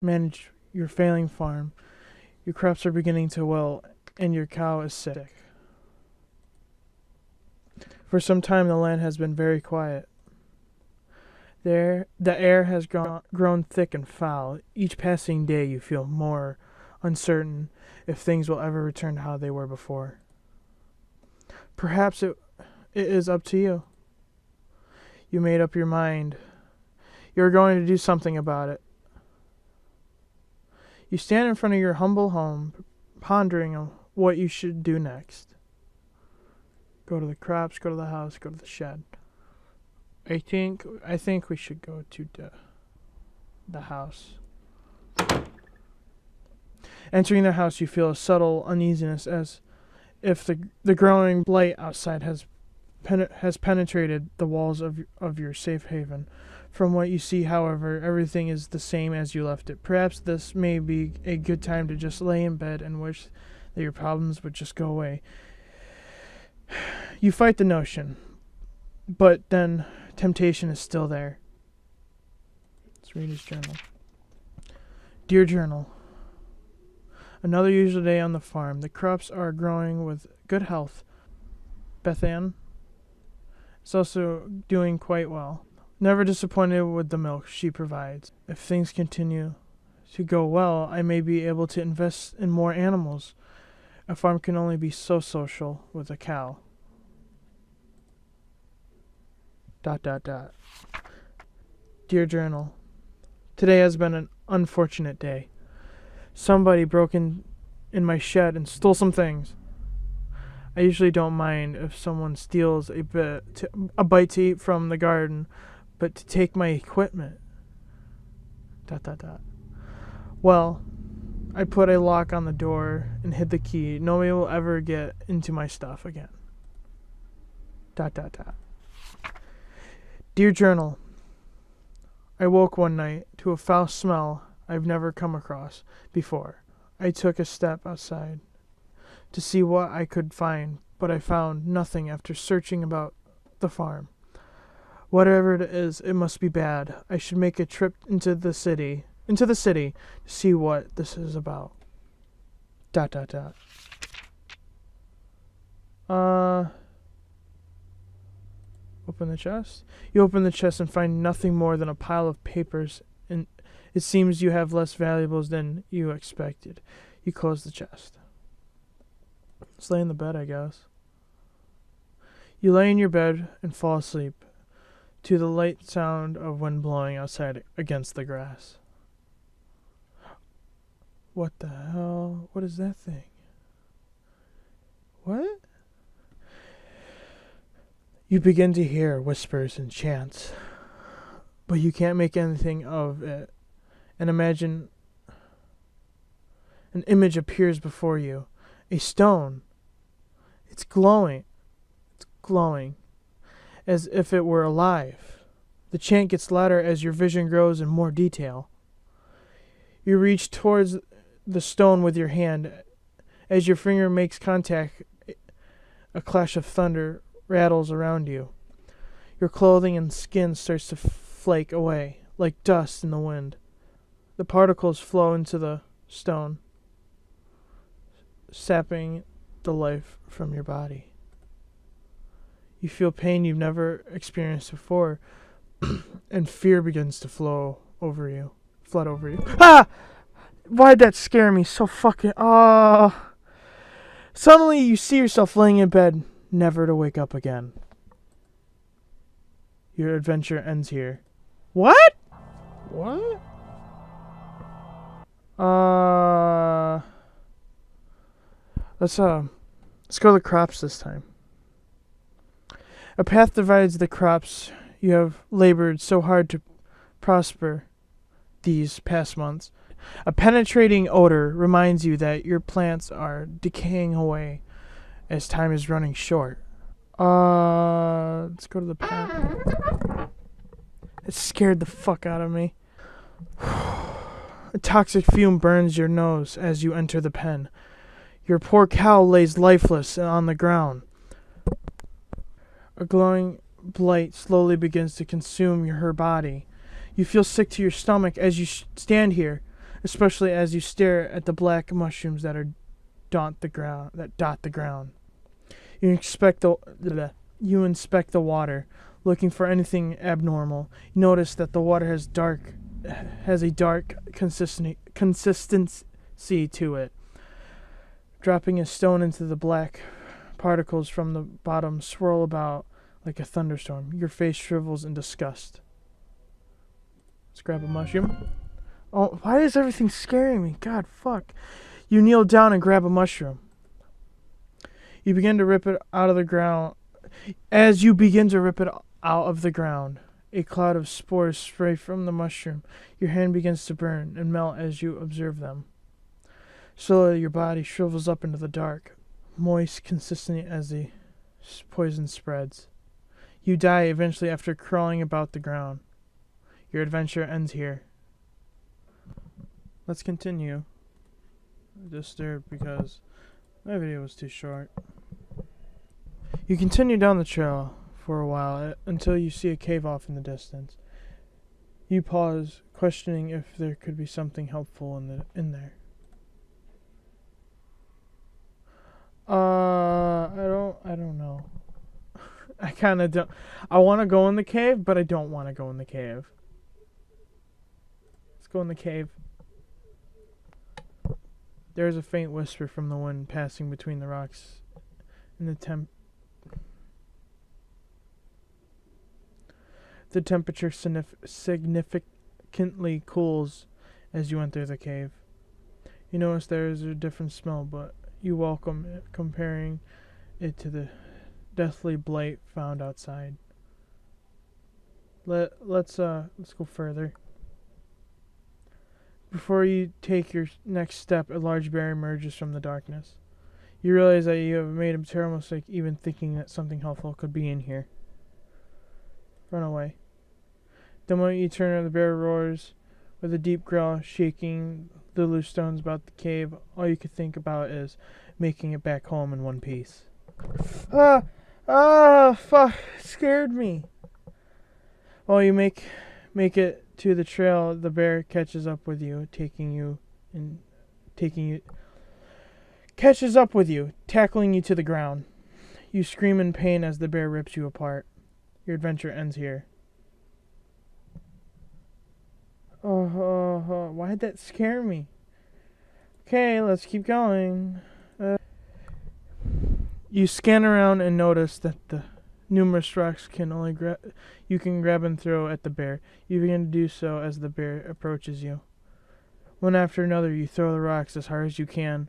manage your failing farm. Your crops are beginning to wilt, and your cow is sick. For some time, the land has been very quiet. The air has grown thick and foul. Each passing day, you feel more uncertain if things will ever return to how they were before. Perhaps it is up to you. You made up your mind. You're going to do something about it. You stand in front of your humble home, pondering on what you should do next. Go to the crops, go to the house, go to the shed. I think we should go to the house. Entering the house, you feel a subtle uneasiness as if the growing blight outside has penetrated the walls of your safe haven. From what you see, however, everything is the same as you left it. Perhaps this may be a good time to just lay in bed and wish that your problems would just go away. You fight the notion, but then temptation is still there. Let's read his journal. Dear Journal, another usual day on the farm. The crops are growing with good health. Bethann is also doing quite well. Never disappointed with the milk she provides. If things continue to go well, I may be able to invest in more animals. A farm can only be so social with a cow. ... Dear Journal, today has been an unfortunate day. Somebody broke in my shed and stole some things. I usually don't mind if someone steals a bite to eat from the garden, but to take my equipment... ... Well, I put a lock on the door and hid the key. Nobody will ever get into my stuff again. ... Dear Journal, I woke one night to a foul smell I've never come across before. I took a step outside to see what I could find, but I found nothing after searching about the farm. Whatever it is, it must be bad. I should make a trip into the city to see what this is about. ... Open the chest. You open the chest and find nothing more than a pile of papers, and it seems you have less valuables than you expected. You close the chest. Just lay in the bed, I guess. You lay in your bed and fall asleep to the light sound of wind blowing outside against the grass. What the hell? What is that thing? What? You begin to hear whispers and chants, but you can't make anything of it. And imagine an image appears before you. A stone. It's glowing. As if it were alive. The chant gets louder as your vision grows in more detail. You reach towards the stone with your hand. As your finger makes contact, a clash of thunder rattles around you. Your clothing and skin starts to flake away, like dust in the wind. The particles flow into the stone, sapping the life from your body. You feel pain you've never experienced before, and fear begins to flood over you. Ah! Why'd that scare me so fucking... Suddenly you see yourself laying in bed, never to wake up again. Your adventure ends here. What? Let's go to the crops this time. A path divides the crops you have labored so hard to prosper these past months. A penetrating odor reminds you that your plants are decaying away as time is running short. Let's go to the path. It scared the fuck out of me. A toxic fume burns your nose as you enter the pen. Your poor cow lays lifeless on the ground. A glowing blight slowly begins to consume her body. You feel sick to your stomach as you stand here, especially as you stare at the black mushrooms that dot the ground. You inspect the water, looking for anything abnormal. You notice that the water has a dark consistency to it. Dropping a stone into the black particles from the bottom swirl about like a thunderstorm. Your face shrivels in disgust. Let's grab a mushroom. Oh, why is everything scaring me? God, fuck. You kneel down and grab a mushroom. You begin to rip it out of the ground. As you begin to rip it out of the ground, a cloud of spores spray from the mushroom. Your hand begins to burn and melt as you observe them. Slowly, your body shrivels up into the dark, moist, consistent as the poison spreads. You die eventually after crawling about the ground. Your adventure ends here. Let's continue. Disturbed because my video was too short. You continue down the trail for a while until you see a cave off in the distance. You pause, questioning if there could be something helpful in there. I don't know. I kind of don't. I want to go in the cave, but I don't want to go in the cave. Let's go in the cave. There is a faint whisper from the wind passing between the rocks in the temperature significantly cools as you enter the cave. You notice there is a different smell, but you welcome it, comparing it to the deathly blight found outside. Let's go further. Before you take your next step, a large bear emerges from the darkness. You realize that you have made a terrible mistake even thinking that something helpful could be in here. Run away. The moment you turn, the bear roars with a deep growl, shaking the loose stones about the cave. All you could think about is making it back home in one piece. Fuck, it scared me. While you make it to the trail, the bear catches up with you, tackling you to the ground. You scream in pain as the bear rips you apart. Your adventure ends here. Why did that scare me? Okay, let's keep going. You scan around and notice that the numerous rocks you can grab and throw at the bear. You begin to do so as the bear approaches you. One after another, you throw the rocks as hard as you can.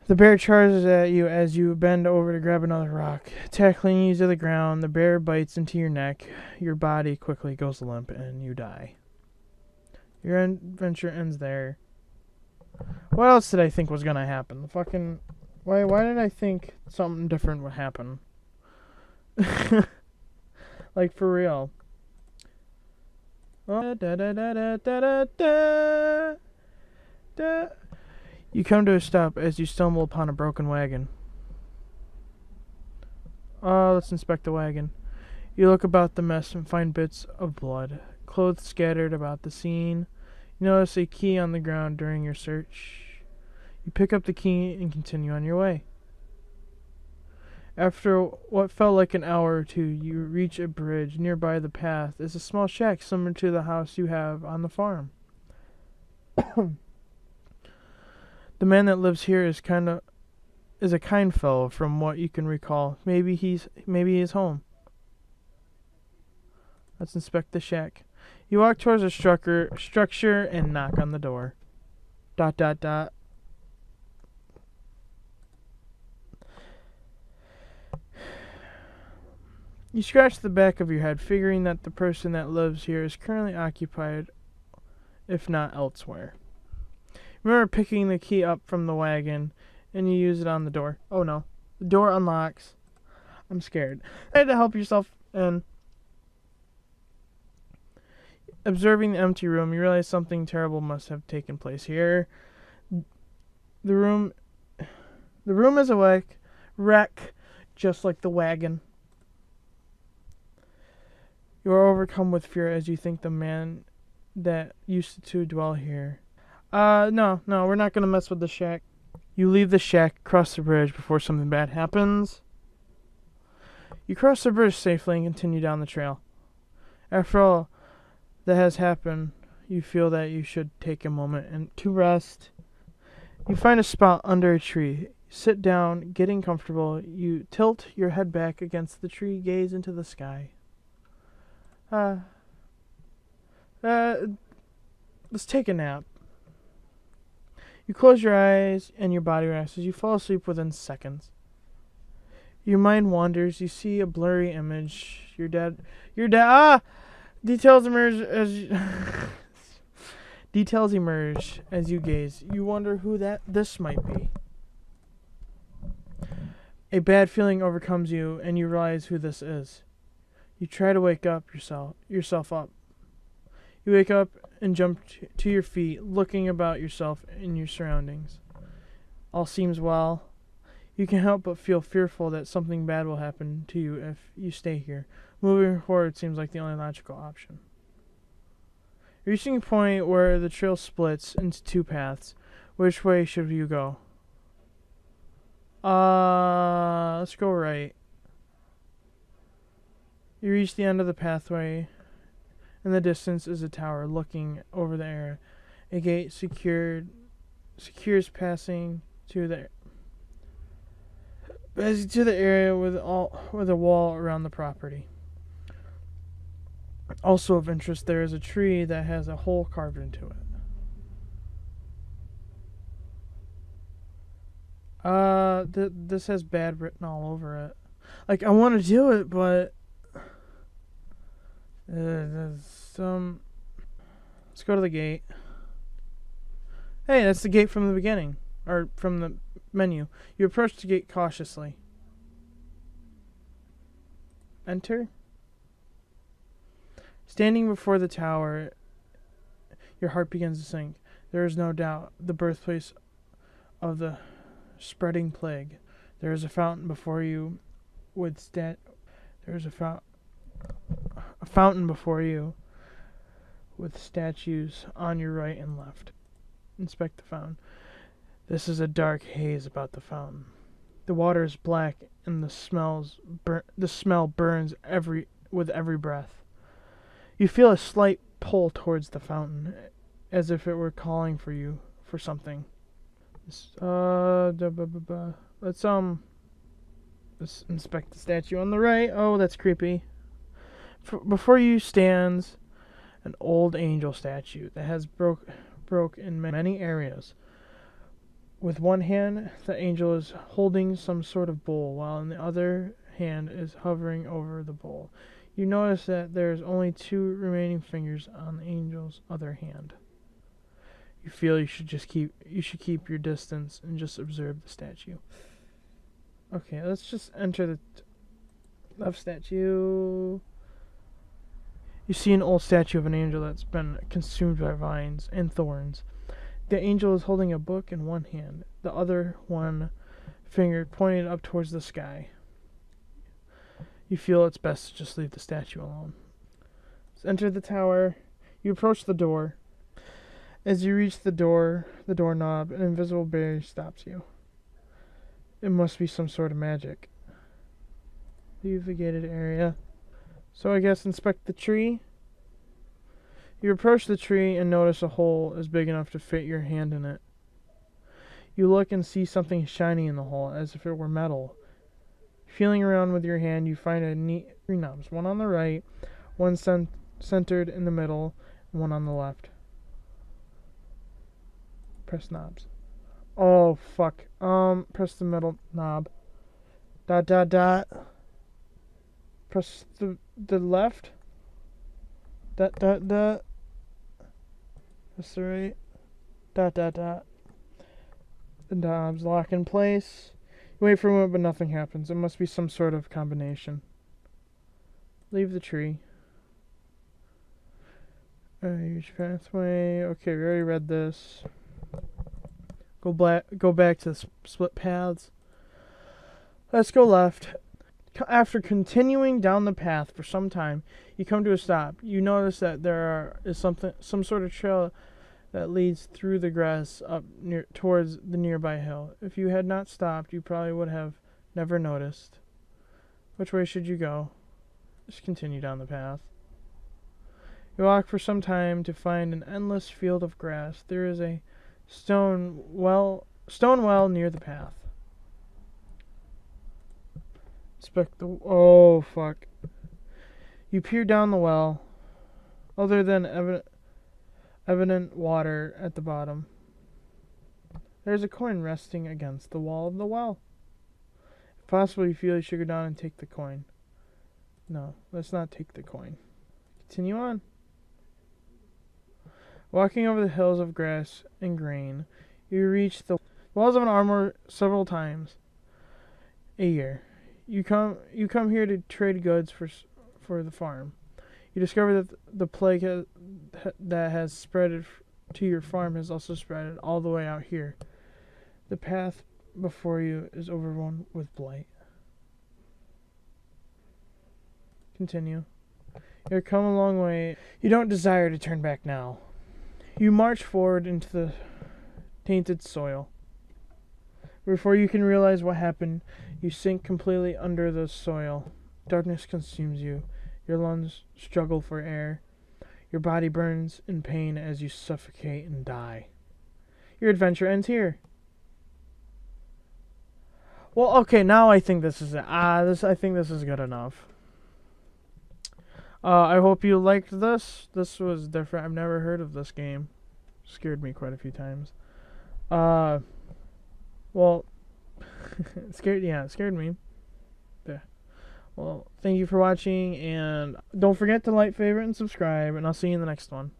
The bear charges at you as you bend over to grab another rock. Tackling you to the ground, the bear bites into your neck. Your body quickly goes limp and you die. Your adventure ends there. What else did I think was gonna happen? Why did I think something different would happen? Like, for real. Oh, You come to a stop as you stumble upon a broken wagon. Let's inspect the wagon. You look about the mess and find bits of blood, clothes scattered about the scene. You notice a key on the ground during your search. You pick up the key and continue on your way. After what felt like an hour or two, you reach a bridge. Nearby the path is a small shack similar to the house you have on the farm. The man that lives here is a kind fellow from what you can recall. Maybe he's home. Let's inspect the shack. You walk towards the structure and knock on the door. ... You scratch the back of your head, figuring that the person that lives here is currently occupied, if not elsewhere. Remember picking the key up from the wagon, and you use it on the door. Oh no, the door unlocks. I'm scared. I had to help yourself, and observing the empty room, you realize something terrible must have taken place here. The room is a wreck, just like the wagon. You are overcome with fear as you think the man that used to dwell here. No, we're not gonna mess with the shack. You leave the shack, cross the bridge before something bad happens. You cross the bridge safely and continue down the trail. After all that has happened, you feel that you should take a moment and to rest. You find a spot under a tree. Sit down, getting comfortable. You tilt your head back against the tree, gaze into the sky. Uh, let's take a nap. You close your eyes and your body relaxes. You fall asleep within seconds. Your mind wanders. You see a blurry image. Your dad. Details emerge as details emerge as you gaze. You wonder who this might be. A bad feeling overcomes you, and you realize who this is. You try to wake up yourself up. You wake up and jump to your feet, looking about yourself and your surroundings. All seems well. You can't help but feel fearful that something bad will happen to you if you stay here. Moving forward seems like the only logical option. Reaching a point where the trail splits into two paths. Which way should you go? Let's go right. You reach the end of the pathway. In the distance is a tower looking over the area. A gate secures passing to the area with a wall around the property. Also of interest, there is a tree that has a hole carved into it. This has bad written all over it. Like, I want to do it, but there's some. Let's go to the gate. Hey, that's the gate from the beginning, or from the menu. You approach the gate cautiously. Enter. Standing before the tower, your heart begins to sink. There is no doubt the birthplace of the spreading plague. There is a fountain before you fountain before you with statues on your right and left. Inspect the fountain. This is a dark haze about the fountain. The water is black and the smell burns with every breath. You feel a slight pull towards the fountain, as if it were calling for you for something. Let's inspect the statue on the right. Oh, that's creepy. Before you stands an old angel statue that has broke in many areas. With one hand, the angel is holding some sort of bowl, while in the other hand is hovering over the bowl. You notice that there's only 2 remaining fingers on the angel's other hand. You feel you should keep your distance and just observe the statue. Okay, let's just enter the left statue. You see an old statue of an angel that's been consumed by vines and thorns. The angel is holding a book in one hand, the other one finger pointed up towards the sky. You feel it's best to just leave the statue alone. Let's enter the tower. You approach the door. As you reach the doorknob, an invisible barrier stops you. It must be some sort of magic. Leave the gated area. So I guess inspect the tree. You approach the tree and notice a hole is big enough to fit your hand in it. You look and see something shiny in the hole, as if it were metal. Feeling around with your hand, you find a neat 3 knobs. One on the right, one centered in the middle, and one on the left. Press knobs. Oh, fuck. Press the middle knob. ... Press the left. ... Press the right. ... The knobs lock in place. You wait for a moment, but nothing happens. It must be some sort of combination. Leave the tree. Huge pathway. Okay, we already read this. Go back to the split paths. Let's go left. After continuing down the path for some time, you come to a stop. You notice that there is some sort of trail that leads through the grass up near towards the nearby hill. If you had not stopped, you probably would have never noticed. Which way should you go? Just continue down the path. You walk for some time to find an endless field of grass. There is a stone well near the path. Inspect the... Oh, fuck. You peer down the well. Other than evident water at the bottom, there's a coin resting against the wall of the well. If possible, you feel you should go down and take the coin. No, let's not take the coin. Continue on. Walking over the hills of grass and grain, you reach the walls of an armor several times a year. You come here to trade goods for the farm. You discover that the plague that has spread to your farm has also spread all the way out here. The path before you is overrun with blight. Continue. You have come a long way. You don't desire to turn back now. You march forward into the tainted soil. Before you can realize what happened, you sink completely under the soil. Darkness consumes you. Your lungs struggle for air. Your body burns in pain as you suffocate and die. Your adventure ends here. Well, okay, now I think this is it. I think this is good enough. I hope you liked this. This was different. I've never heard of this game. Scared me quite a few times. Well, it scared me. Yeah. Well, thank you for watching, and don't forget to like, favorite, and subscribe, and I'll see you in the next one.